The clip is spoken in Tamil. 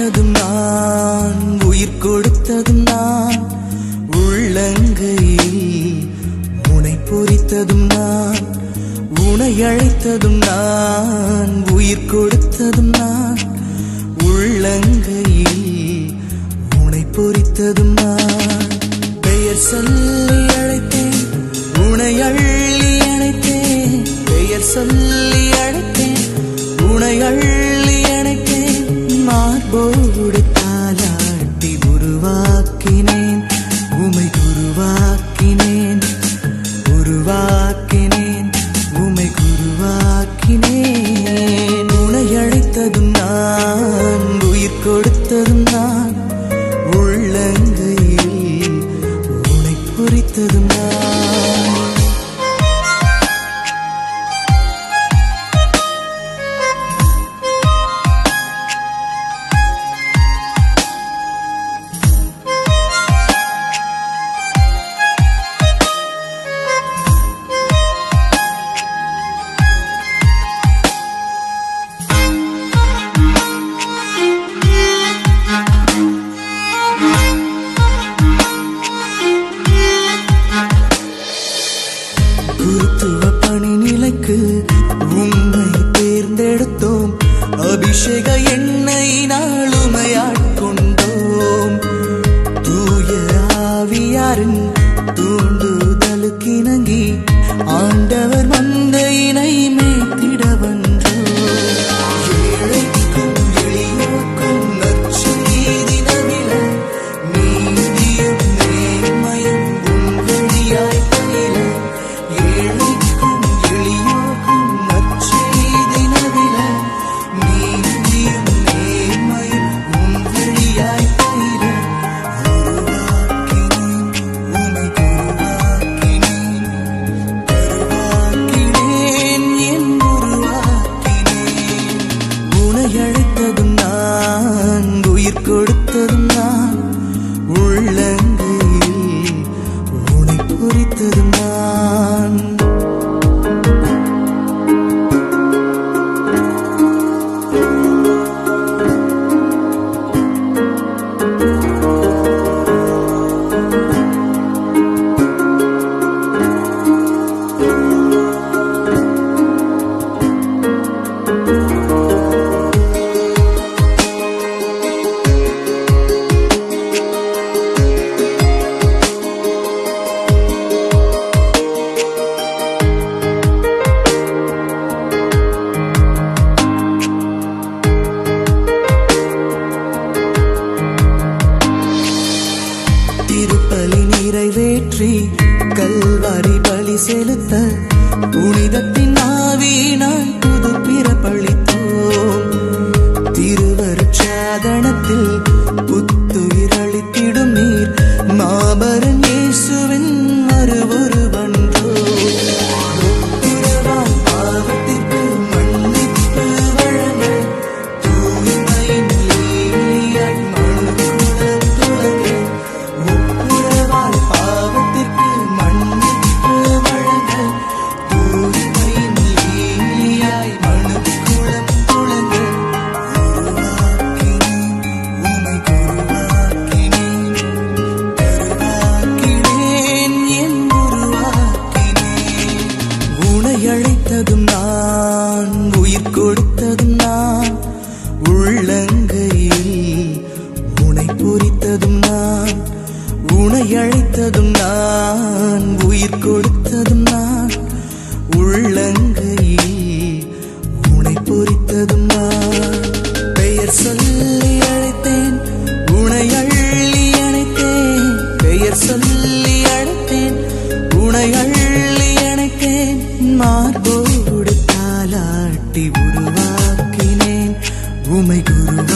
அழைத்ததும் நான், உயிர் கொடுத்ததும் நான், உள்ளங்கையில் உனை பொறித்ததும் நான், உனை அழைத்ததும் நான், உயிர் கொடுத்ததும் நான், உள்ளங்கையில் உனை பொறித்ததும் நான். பெயர் சொல்லி அழைத்தேன், உனை அள்ளி அணைத்தேன். பெயர் சொல்லி அழைத்தேன், உனை அள்ளி அணைத்தேன். மார்போடு தாலாட்டி உருவாக்கினேன், உமை உருவாக்கினேன், உருவாக்கினேன், உமை உருவாக்கினேன். உனை அழைத்ததும் நான், உயிர் கொடுத்ததும் நான், உள்ளங்கையில் உனை பொறித்ததும் நான். குருத்துவ பணி நிலைக்கு உம்மை தேர்ந்தெடுத்தோம், அபிஷேக எண்ணெயினால் உமையாட்கொண்டோம். தூய ஆவியாரின் தூண்டுதலுக்கிணங்கி ஆண்டவர் மந்தையினை மேய்த்திட வந்தோம். ஏழைக்கும் எளியோர்க்கும் நற்செய்தி நவில, நீதியும் நேர்மையும் உம் வழியாய் பயில. ஏழைக்கும் எளியோர்க்கும் நற்செய்தி நவில, நீதியும் நேர்மையும் உம் வழியாய் பயில. உருவாக்கினேன், உமை உருவாக்கினேன், உருவாக்கினேன், என் உருவாக்கினேன். உனை அழைத்ததும் நான், உயிர் கொடுத்ததும் நான், உள்ளங்கையில் உனை பொறித்ததும் நான். திருப்பலி நிறைவேற்றி கல்வாரி பலி செலுத்த புனிதத்தின் ஆவியினால் புது பிறப்பளித்தோம். திருவருட்சாதனத்தில் புத்துயிர் அளித்திடும் நீர், மாபரன் இயேசுவின் மறுவுருவன்றோ. ஒப்புரவாய் பாவத்திற்கு மன்னிப்பு வழங்க, தூய்மையின் லீலியாய் மனுக்குலம் துலங்க. ஒப்புரவாய் பாவத்திற்கு மன்னிப்பு வழங்க, தூய்மையின் லீலியாய் மனுக்குலம் துலங்க. உருவாக்கினேன், உமை உருவாக்கினேன், உருவாக்கினேன், என் உருவாக்கினேன். உனை அழைத்ததும் நான், உயிர் கொடுத்ததும் நான், உள்ளங்கையில் உனை பொறித்ததும் நான். உனை அழைத்ததும் நான், உயிர் கொடுத்ததும் நான், உள்ளங்கையில் உனை பொறித்ததும் நான். பெயர் சொல்லி அழைத்தேன், உனை அள்ளி அணைத்தேன். பெயர் சொல்லி அழைத்தேன், உனை அள்ளி அணைத்தேன். மார்போடு தாலாட்டி உருவாக்கினேன், உமை உருவாக்கினேன்.